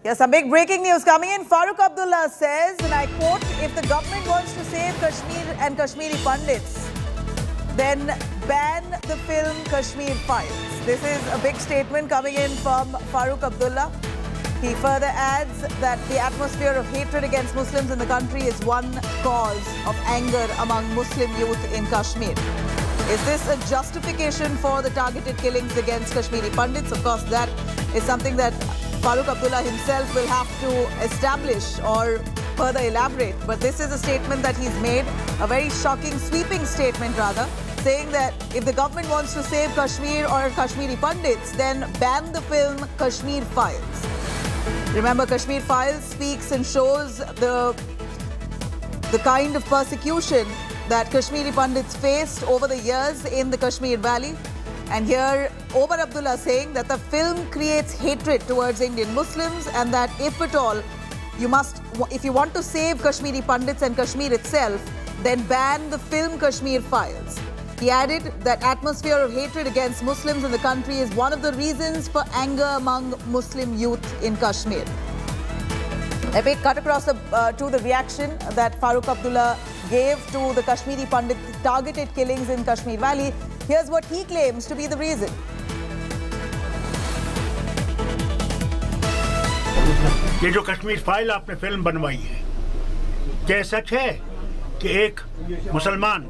Yes, some big breaking news coming in. Farooq Abdullah says, and I quote, if the government wants to save Kashmir and Kashmiri Pandits, then ban the film Kashmir Files. This is a big statement coming in from Farooq Abdullah. He further adds that the atmosphere of hatred against Muslims in the country is one cause of anger among Muslim youth in Kashmir. Is this a justification for the targeted killings against Kashmiri Pandits? Of course, that is something that Farooq Abdullah himself will have to establish or further elaborate. But this is a statement that he's made, a very shocking, sweeping statement rather, saying that if the government wants to save Kashmir or Kashmiri Pandits, then ban the film Kashmir Files. Remember, Kashmir Files speaks and shows the kind of persecution that Kashmiri Pandits faced over the years in the Kashmir Valley. And here, Omar Abdullah saying that the film creates hatred towards Indian Muslims and that if at all, if you want to save Kashmiri Pandits and Kashmir itself, then ban the film Kashmir Files. He added that atmosphere of hatred against Muslims in the country is one of the reasons for anger among Muslim youth in Kashmir. Let me cut across to the reaction that Farooq Abdullah gave to the Kashmiri Pandit targeted killings in Kashmir Valley. Here's what he claims to be the reason. ये जो Kashmir file आपने film बनवाई है, क्या सच है कि एक मुसलमान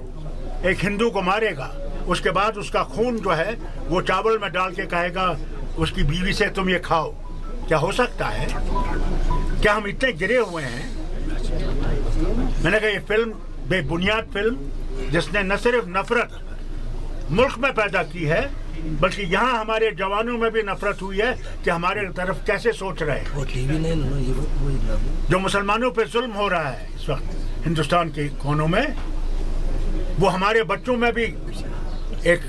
एक हिंदू को मारेगा, उसके बाद उसका खून जो है वो चावल में डाल के कहेगा उसकी बीवी से तुम ये खाओ? क्या हो सकता है? क्या हम इतने गिरे हुए हैं? मैंने कहा ये फिल्म बेबुनियाद फिल्म जिसने न सिर्फ नफरत मुल्क में पैदा की है बल्कि यहाँ हमारे जवानों में भी नफरत हुई है कि हमारे तरफ कैसे सोच रहे हैं। जो मुसलमानों पे जुल्म हो रहा है इस वक्त हिंदुस्तान के कोनों में, वो हमारे बच्चों में भी एक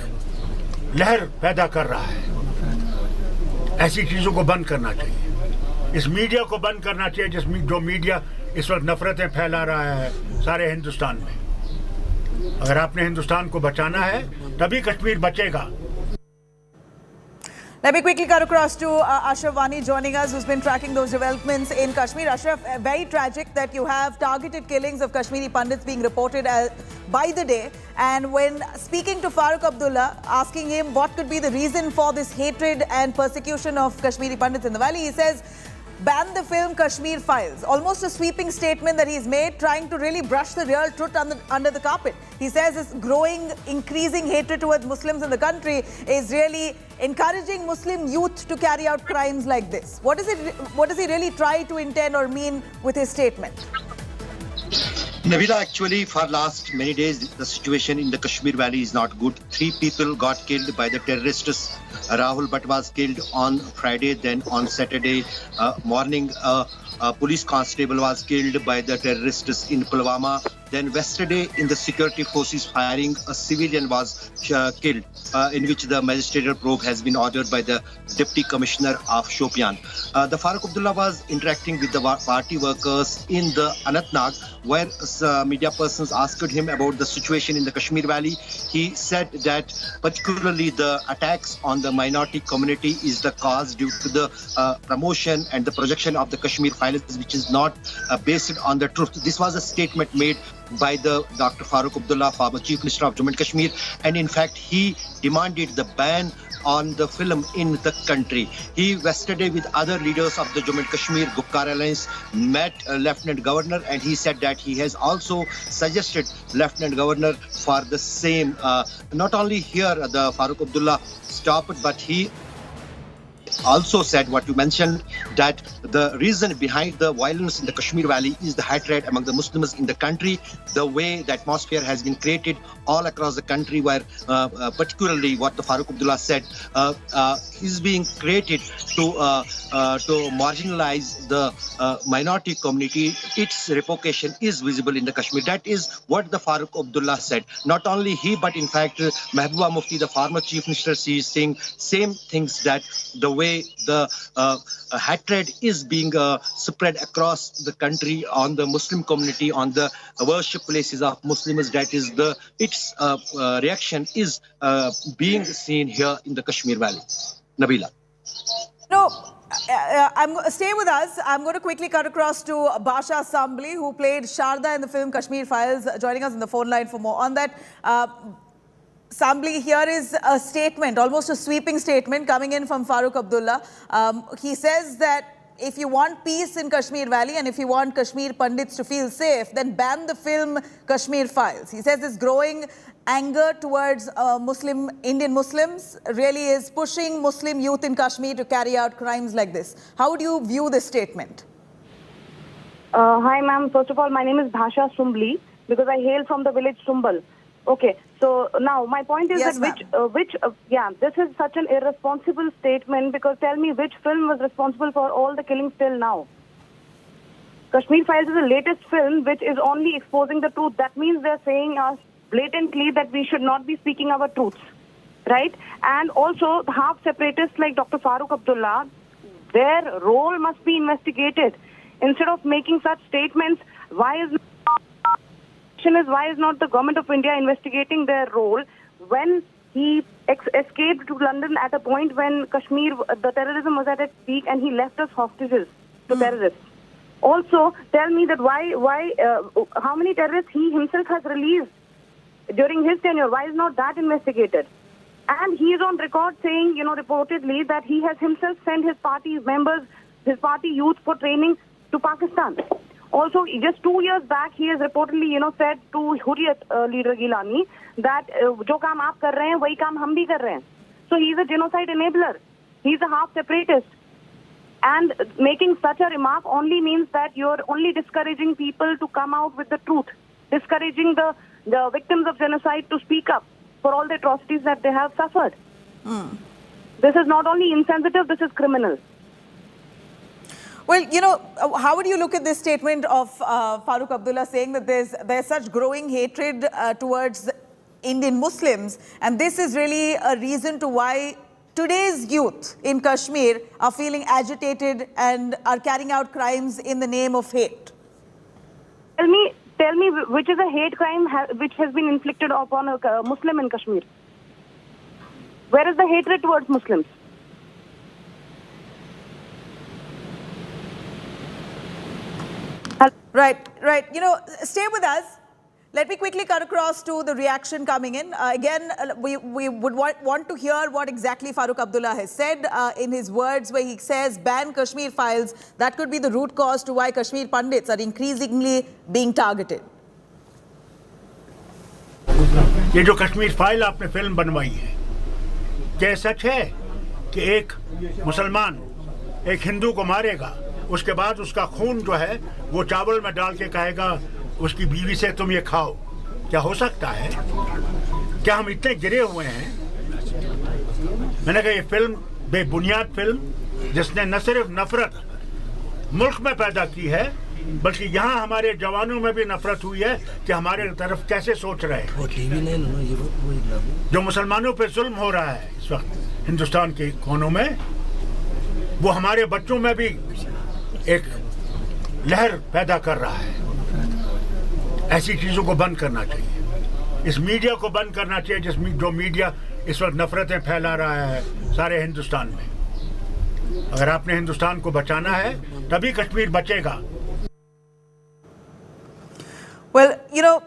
लहर पैदा कर रहा है। ऐसी चीज़ों को बंद करना चाहिए, इस मीडिया को बंद करना चाहिए जो मीडिया इस वक्त नफरतें फैला रहा है सारे हिंदुस्तान में। अगर आपने हिंदुस्तान को बचाना है तभी कश्मीर बचेगा। Let me quickly cut across to Ashraf Wani joining us, who's been tracking those developments in Kashmir. Ashraf, very tragic that you have targeted killings of Kashmiri Pandits being reported by the day. And when speaking to Farooq Abdullah, asking him what could be the reason for this hatred and persecution of Kashmiri Pandits in the valley, he says, ban the film Kashmir Files. Almost a sweeping statement that he's made, trying to really brush the real truth under the carpet. He says this growing, increasing hatred towards Muslims in the country is really encouraging Muslim youth to carry out crimes like this. What does he really try to intend or mean with his statement? Nabila, actually, for last many days, the situation in the Kashmir Valley is not good. 3 people got killed by the terrorists. Rahul Bhatt was killed on Friday. Then on Saturday morning, a police constable was killed by the terrorists in Pulwama. Then yesterday, in the security forces firing, a civilian was killed, in which the magistrated probe has been ordered by the Deputy Commissioner of Shopian. The Farooq Abdullah was interacting with the party workers in the Anantnag, where media persons asked him about the situation in the Kashmir Valley. He said that particularly the attacks on the minority community is the cause due to the promotion and the projection of the Kashmir Files, which is not based on the truth. This was a statement made by the Dr. Farooq Abdullah, former Chief Minister of Jammu and Kashmir, and in fact he demanded the ban on the film in the country. He yesterday with other leaders of the Jammu and Kashmir Gupkar Alliance met Lieutenant Governor, and he said that he has also suggested Lieutenant Governor for the same. Not only here the Farooq Abdullah stopped, but he also said what you mentioned, that the reason behind the violence in the Kashmir Valley is the hatred among the Muslims in the country, the way the atmosphere has been created all across the country, where particularly what the Farooq Abdullah said is being created to marginalize the minority community. Its repercussion is visible in the Kashmir. That is what the Farooq Abdullah said. Not only he, but in fact Mehbooba Mufti, the former Chief Minister, she is saying same things, that the way the hatred is being spread across the country on the Muslim community, on the worship places of Muslims, that is its reaction is being seen here in the Kashmir Valley. Nabila. No, Stay with us. I'm going to quickly cut across to Basha Sambli, who played Sharda in the film Kashmir Files, joining us on the phone line for more on that. Sambli, here is a statement, almost a sweeping statement coming in from Farooq Abdullah. He says that if you want peace in Kashmir Valley and if you want Kashmir Pandits to feel safe, then ban the film Kashmir Files. He says this growing anger towards Indian Muslims really is pushing Muslim youth in Kashmir to carry out crimes like this. How would you view this statement? Hi, ma'am. First of all, my name is Basha Sumbli because I hail from the village Sumbal. Okay, so now my point is yes, that this is such an irresponsible statement because tell me which film was responsible for all the killings till now? Kashmir Files is the latest film which is only exposing the truth. That means they're saying us blatantly that we should not be speaking our truths, right? And also the half separatists like Dr. Farooq Abdullah, their role must be investigated. Instead of making such statements, why is not the government of India investigating their role when he escaped to London at a point when Kashmir, the terrorism was at its peak and he left us hostages to terrorists. Also, tell me that how many terrorists he himself has released during his tenure? Why is not that investigated? And he is on record saying, reportedly that he has himself sent his party members, his party youth for training to Pakistan. Also, just 2 years back, he has reportedly, said to Hurriyat leader Gilani that jo kaam aap kar rahe hain, wahi kaam hum bhi kar rahe hain. So he is a genocide enabler. He is a half separatist. And making such a remark only means that you are only discouraging people to come out with the truth, discouraging the victims of genocide to speak up for all the atrocities that they have suffered. This is not only insensitive, this is criminal. Well, how would you look at this statement of Farooq Abdullah saying that there's such growing hatred towards Indian Muslims, and this is really a reason to why today's youth in Kashmir are feeling agitated and are carrying out crimes in the name of hate? Tell me which is a hate crime which has been inflicted upon a Muslim in Kashmir? Where is the hatred towards Muslims? Right. Stay with us. Let me quickly cut across to the reaction coming in. Again, we would want to hear what exactly Farooq Abdullah has said in his words where he says, ban Kashmir Files. That could be the root cause to why Kashmir Pandits are increasingly being targeted. ये जो Kashmir file आपने film बनवाई है, क्या सच है कि एक मुसलमान एक हिंदू को मारेगा, उसके बाद उसका खून जो है वो चावल में डाल के कहेगा उसकी बीवी से तुम ये खाओ? क्या हो सकता है? क्या हम इतने गिरे हुए हैं? मैंने कहा ये फिल्म बेबुनियाद फिल्म जिसने न सिर्फ नफरत मुल्क में पैदा की है बल्कि यहाँ हमारे जवानों में भी नफरत हुई है कि हमारे तरफ कैसे सोच रहे हैं। जो मुसलमानों पे जुल्म हो रहा है इस वक्त हिंदुस्तान के कोनों में, वो हमारे बच्चों में भी एक लहर पैदा कर रहा है। ऐसी चीज़ों को बंद करना चाहिए, इस मीडिया को बंद करना चाहिए जो मीडिया इस वक्त नफरतें फैला रहा है सारे हिंदुस्तान में। अगर आपने हिंदुस्तान को बचाना है तभी कश्मीर बचेगा। Well,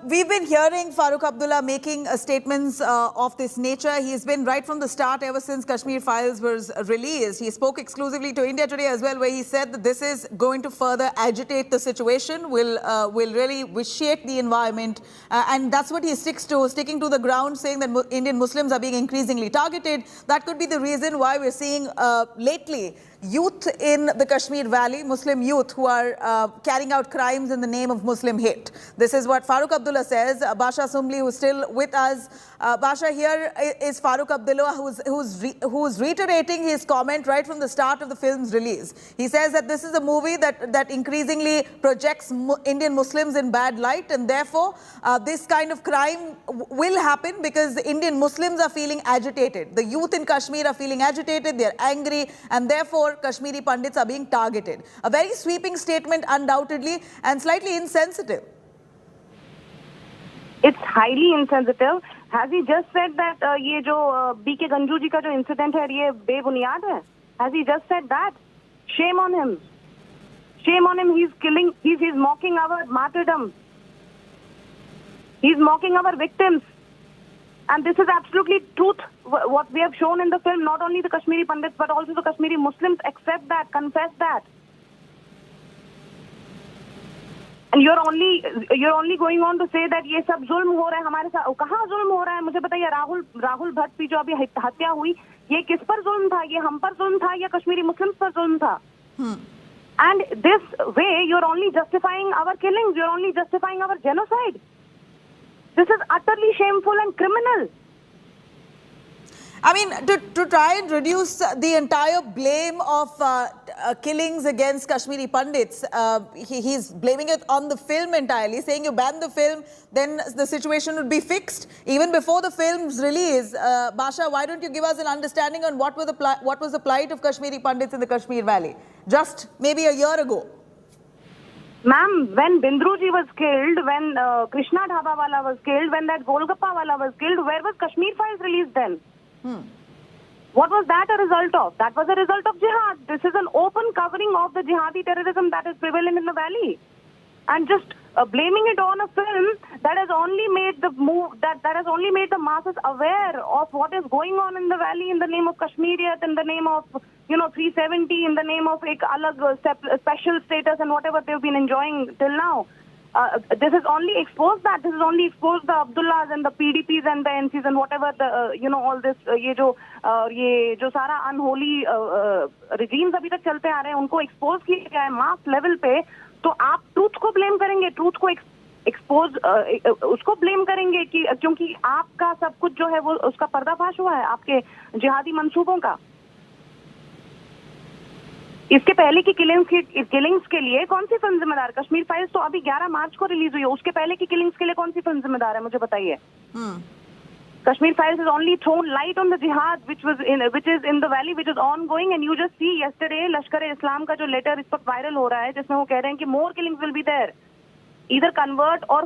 we've been hearing Farooq Abdullah making statements of this nature. He's been right from the start, ever since Kashmir Files was released. He spoke exclusively to India Today as well, where he said that this is going to further agitate the situation, will really vitiate the environment. And that's what he sticks to, sticking to the ground, saying that Indian Muslims are being increasingly targeted. That could be the reason why we're seeing lately youth in the Kashmir Valley, Muslim youth, who are carrying out crimes in the name of Muslim hate. This is what Farooq Abdullah says. Basha Sumbli, who's still with us. Basha, here is Farooq Abdullah, who's reiterating his comment right from the start of the film's release. He says that this is a movie that increasingly projects Indian Muslims in bad light, and therefore this kind of crime will happen because the Indian Muslims are feeling agitated. The youth in Kashmir are feeling agitated, they're angry, and therefore Kashmiri Pandits are being targeted. A very sweeping statement, undoubtedly, and slightly insensitive. It's highly insensitive. Has he just said that ये जो B.K. Ganju जी का जो incident है ये बेबुनियाद है? Has he just said that? Shame on him. Shame on him. He's killing, he's mocking our martyrdom. He's mocking our victims. And this is absolutely truth, what we have shown in the film. Not only the Kashmiri Pandits, but also the Kashmiri Muslims accept that, confess that. And you're only going on to say that ये सब जुल्म हो रहा है हमारे साथ. कहाँ जुल्म हो रहा है? मुझे बताइए. राहुल भट्ट की जो अभी हत्या हुई, ये किस पर जुल्म था? ये हम पर जुल्म था या कश्मीरी मुस्लिम्स पर जुल्म था? And this way, you're only justifying our killings. You're only justifying our genocide. This is utterly shameful and criminal. I mean, to try and reduce the entire blame of killings against Kashmiri Pandits, he's blaming it on the film entirely, saying you ban the film, then the situation would be fixed. Even before the film's release, Basha, why don't you give us an understanding on what was the plight of Kashmiri Pandits in the Kashmir Valley, just maybe a year ago? Ma'am, when Bindruji was killed, when Krishna Dhabawala was killed, when that Golgappawala was killed, where was Kashmir Files released then? What was that a result of? That was a result of jihad. This is an open covering of the jihadi terrorism that is prevalent in the valley. And just blaming it on a film that has only made that has only made the masses aware of what is going on in the valley in the name of Kashmiriyat, in the name of 370, in the name of special status and whatever they've been enjoying till now. This has only exposed that. This has only exposed the Abdullahs and the PDPs and the NCs and whatever the all this ये जो सारा unholy regimes अभी तक चलते आ रहे हैं उनको expose किया गया है mass level पे. तो आप truth को blame करेंगे, truth को expose उसको blame करेंगे कि क्योंकि आपका सब कुछ जो है वो उसका पर्दाफाश हुआ है आपके जिहादी मंसूबों का. इसके पहले की किलिंग्स के लिए कौन सी फिल्म जिम्मेदार? कश्मीर फाइल्स तो अभी 11 मार्च को रिलीज हुई है. उसके पहले की किलिंग्स के लिए कौन सी फिल्म जिम्मेदार है? मुझे बताइए. Kashmir Files has only thrown light on the jihad which is in the valley, which is ongoing, and you just see yesterday Lashkar-e-Islam का जो letter इस वक्त viral हो रहा है जिसमें वो कह रहे हैं कि more killings will be there, either convert or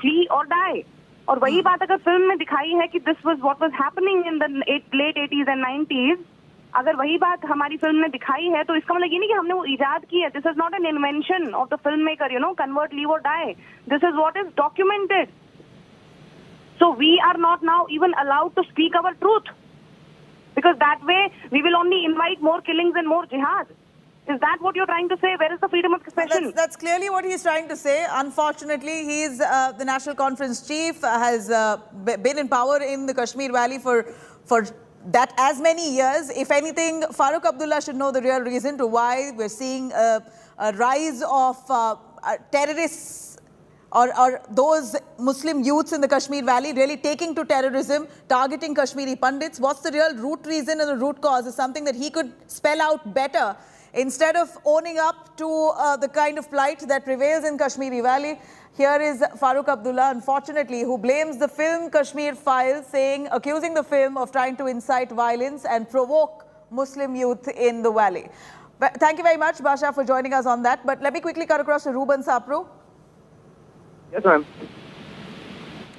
flee or die. और वही बात अगर फिल्म में दिखाई है कि this was what was happening in the late 80s and 90s, अगर वही बात हमारी फिल्म ने दिखाई है तो इसका मतलब ये नहीं कि हमने वो इजाद की है. This is not an invention of the filmmaker, convert, leave or die. This is what is documented. So we are not now even allowed to speak our truth, because that way we will only invite more killings and more jihad. Is that what you're trying to say? Where is the freedom of expression? That's clearly what he's trying to say. Unfortunately, he's the National Conference chief, has been in power in the Kashmir Valley for that as many years. If anything, Farooq Abdullah should know the real reason to why we're seeing a rise of terrorists or those Muslim youths in the Kashmir Valley really taking to terrorism, targeting Kashmiri Pandits. What's the real root reason and the root cause is something that he could spell out better instead of owning up to the kind of plight that prevails in Kashmiri Valley. Here is Farooq Abdullah, unfortunately, who blames the film Kashmir Files, accusing the film of trying to incite violence and provoke Muslim youth in the valley. But thank you very much, Basha, for joining us on that. But let me quickly cut across to Ruben Sapru. Yes, ma'am.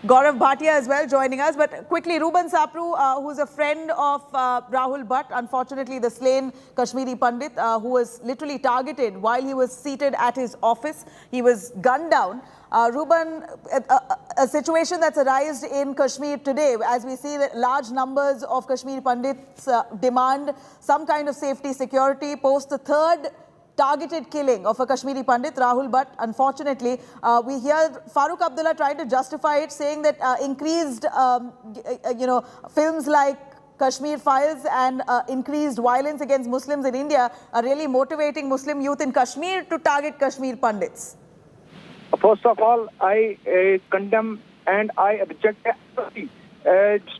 Gaurav Bhatia as well joining us. But quickly, Ruben Sapru, who's a friend of Rahul Bhatt, unfortunately the slain Kashmiri Pandit, who was literally targeted while he was seated at his office. He was gunned down. Ruben, a situation that's arisen in Kashmir today, as we see that large numbers of Kashmiri Pandits demand some kind of safety security post the third targeted killing of a Kashmiri Pandit, Rahul Bhatt. Unfortunately, we hear Farooq Abdullah trying to justify it, saying that increased, films like Kashmir Files and increased violence against Muslims in India are really motivating Muslim youth in Kashmir to target Kashmir Pandits. First of all, I condemn and I reject the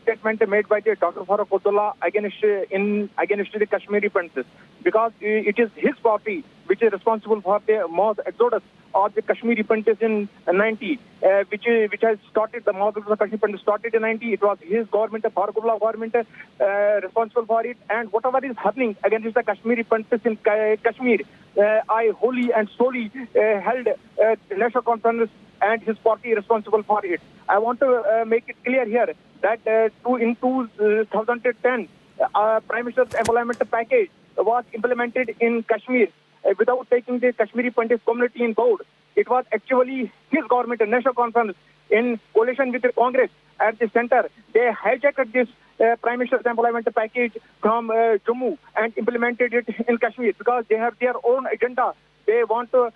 statement made by the Dr. Farooq Abdullah against the Kashmiri Pandits, because it is his party which is responsible for the mass exodus of the Kashmiri Pandits in 90, which has started, the mass exodus of Kashmiri Pandits started in 90. It was his government, the Farooq Abdullah government, responsible for it. And whatever is happening against the Kashmiri Pandits in Kashmir, I wholly and solely held the National Conference and his party responsible for it. I want to make it clear here that in 2010, Prime Minister's employment package was implemented in Kashmir without taking the Kashmiri Pandit community in board. It was actually his government, a national conference, in coalition with the Congress at the center. They hijacked this Prime Minister's employment package from Jammu and implemented it in Kashmir because they have their own agenda. They want to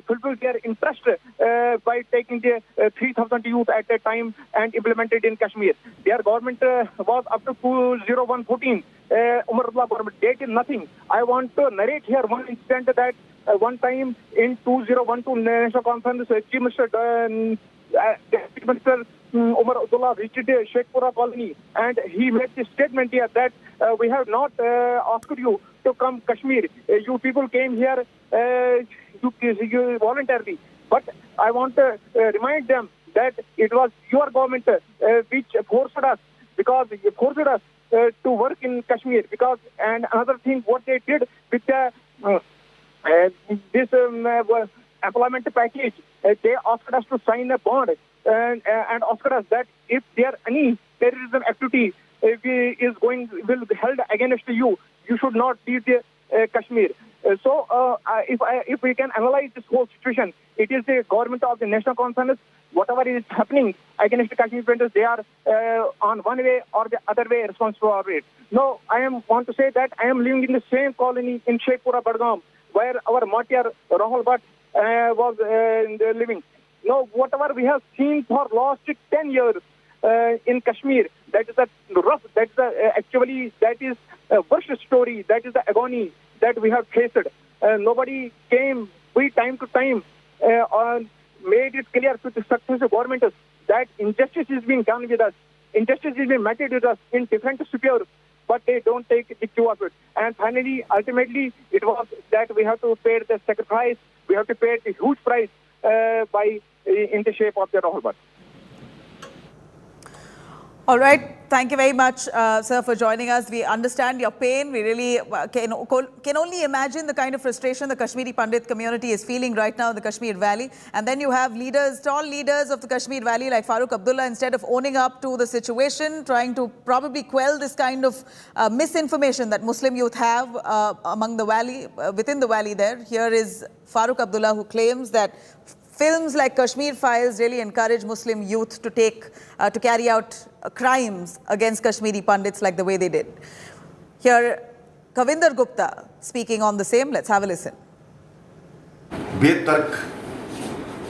fulfill their interest by taking the 3,000 youth at a time and implemented in Kashmir. Their government was up to 2014. Umar Abdullah government, they did nothing. I want to narrate here one incident that one time in 2012 National Conference, Chief Minister Umar Abdullah visited Sheikhpura colony and he made this statement here that we have not asked you to come Kashmir. You people came here you voluntarily. But I want to remind them that it was your government which forced us to work in Kashmir. Because and another thing, what they did with this employment package, they asked us to sign a bond and asked us that if there any terrorism activity will be held against you, you should not leave the Kashmir. So if we can analyze this whole situation, it is the government of the national conference. Whatever is happening against the Kashmir Pandits, they are on one way or the other way responsible for it. No, want to say that I am living in the same colony in Sheikhpura, Badgam, where our martyr Rahul Bhatt was living. No, whatever we have seen for last 10 years in Kashmir, that is a worst story, that is the agony that we have faced. Nobody came, we time to time made it clear to the successive governments that injustice is being done with us, injustice is being meted with us in different spheres, but they don't take the cue of it. And finally, ultimately, it was that we have to pay the sacrifice, we have to pay the huge price in the shape of the Rahul Bhatt. All right. Thank you very much, sir, for joining us. We understand your pain. We really can only imagine the kind of frustration the Kashmiri Pandit community is feeling right now in the Kashmir Valley. And then you have leaders, tall leaders of the Kashmir Valley like Farooq Abdullah, instead of owning up to the situation, trying to probably quell this kind of misinformation that Muslim youth have among the valley, within the valley there. Here is Farooq Abdullah, who claims that films like Kashmir Files really encourage Muslim youth to carry out crimes against Kashmiri Pandits like the way they did. Here, Kavinder Gupta speaking on the same. Let's have a listen. बेतर्क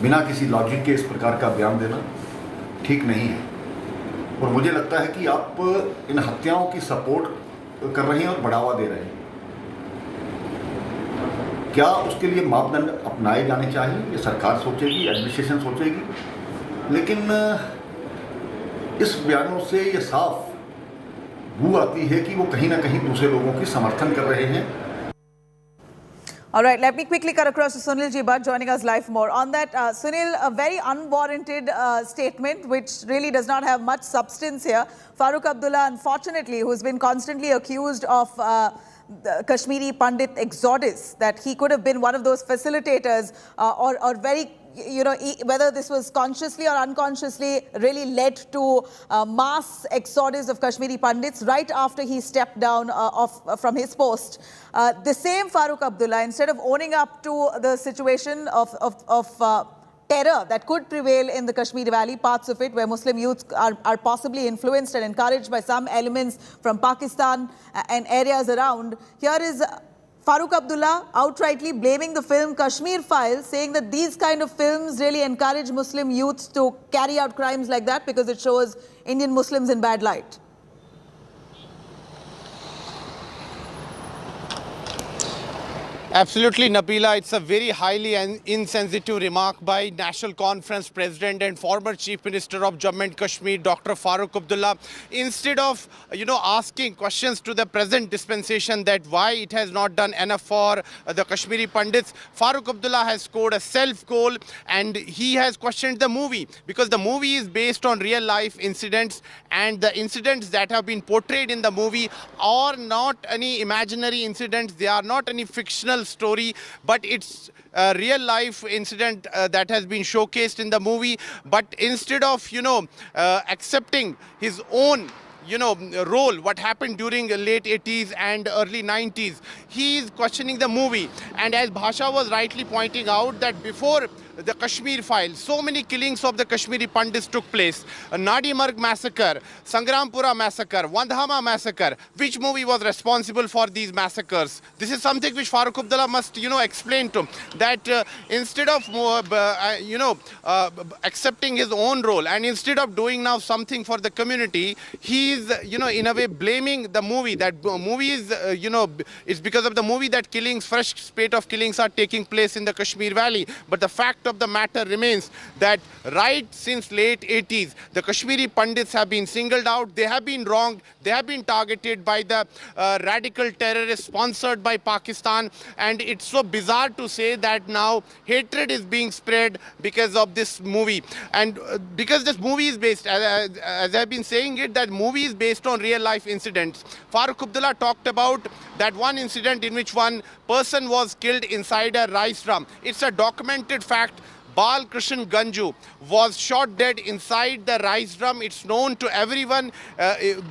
बिना किसी logic के इस प्रकार का बयान देना ठीक नहीं है और मुझे लगता है कि आप इन हत्याओं की सपोर्ट कर रहे हैं और बढ़ावा दे रहे हैं। क्या उसके लिए मापदंड अपनाए जाने चाहिए? ये सरकार सोचेगी, एडमिनिस्ट्रेशन सोचेगी, लेकिन इस बयानों से ये साफ बू आती है कि वो कहीं ना कहीं दूसरे लोगों की समर्थन कर रहे हैं। All right, let me quickly cut across to Sunil Ji Bhatt joining us live more. On that, Sunil, a very unwarranted statement which really does not have much substance here. Farooq Abdullah, unfortunately, who's been constantly accused of the Kashmiri Pandit exodus, that he could have been one of those facilitators or very, whether this was consciously or unconsciously, really led to mass exodus of Kashmiri Pandits right after he stepped down from his post. The same Farooq Abdullah, instead of owning up to the situation of terror that could prevail in the Kashmir Valley, parts of it where Muslim youths are possibly influenced and encouraged by some elements from Pakistan and areas around. Here is Farooq Abdullah outrightly blaming the film Kashmir Files, saying that these kind of films really encourage Muslim youths to carry out crimes like that because it shows Indian Muslims in bad light. Absolutely, Nabila. It's a very highly insensitive remark by National Conference President and former Chief Minister of Jammu and Kashmir, Dr. Farooq Abdullah. Instead of, asking questions to the present dispensation that why it has not done enough for the Kashmiri Pandits, Farooq Abdullah has scored a self-goal and he has questioned the movie because the movie is based on real-life incidents and the incidents that have been portrayed in the movie are not any imaginary incidents. They are not any fictional story, but it's a real life incident that has been showcased in the movie. But instead of accepting his own role, what happened during the late 80s and early 90s. He is questioning the movie. And as Bhasha was rightly pointing out, that before the Kashmir Files, so many killings of the Kashmiri Pandits took place. Nadi Marg massacre, Sangrampura massacre, Wandhama massacre. Which movie was responsible for these massacres? This is something which Farooq Abdullah must, explain to him. That instead of, accepting his own role, and instead of doing now something for the community, he is, in a way blaming the movie. That movie is, it's because of the movie that fresh spate of killings are taking place in the Kashmir Valley. But the fact of the matter remains that right since late 80s, the Kashmiri Pandits have been singled out. They have been wronged. They have been targeted by the radical terrorists sponsored by Pakistan. And it's so bizarre to say that now hatred is being spread because of this movie. And because this movie is based, as I've been saying it, that movie is based on real life incidents. Farooq Abdullah talked about that one incident in which one person was killed inside a rice drum. It's a documented fact. Bal Krishan Ganju was shot dead inside the rice drum. It's known to everyone,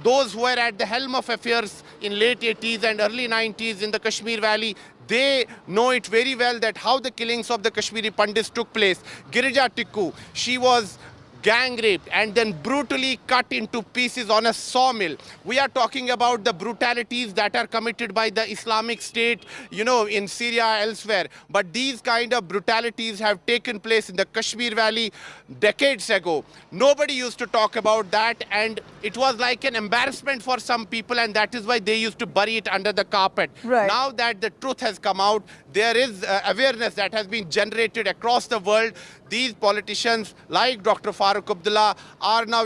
those who were at the helm of affairs in late 80s and early 90s in the Kashmir Valley. They know it very well that how the killings of the Kashmiri Pandits took place. Girija Tikku, she was gang raped and then brutally cut into pieces on a sawmill. We are talking about the brutalities that are committed by the Islamic State, in Syria, elsewhere. But these kind of brutalities have taken place in the Kashmir Valley decades ago. Nobody used to talk about that, and it was like an embarrassment for some people, and that is why they used to bury it under the carpet. Right. Now that the truth has come out, there is awareness that has been generated across the world. These politicians like Dr. Farooq Abdullah are now,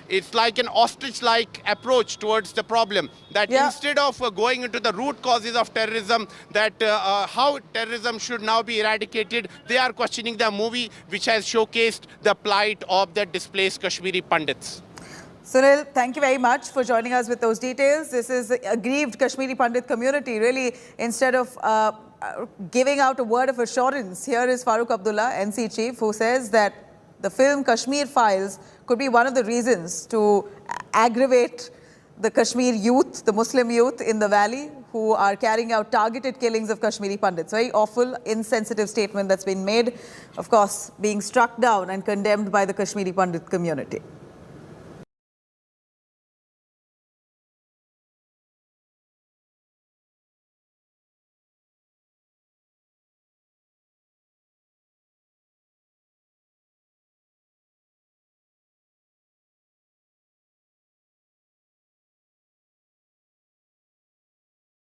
it's like an ostrich-like approach towards the problem. That instead of going into the root causes of terrorism, that how terrorism should now be eradicated, they are questioning the movie which has showcased the plight of the displaced Kashmiri Pandits. Sunil, thank you very much for joining us with those details. This is the aggrieved Kashmiri Pandit community. Really, instead of giving out a word of assurance, here is Farooq Abdullah, NC chief, who says that the film Kashmir Files could be one of the reasons to aggravate the Kashmir youth, the Muslim youth in the valley, who are carrying out targeted killings of Kashmiri Pandits. Very awful, insensitive statement that's been made, of course, being struck down and condemned by the Kashmiri Pandit community.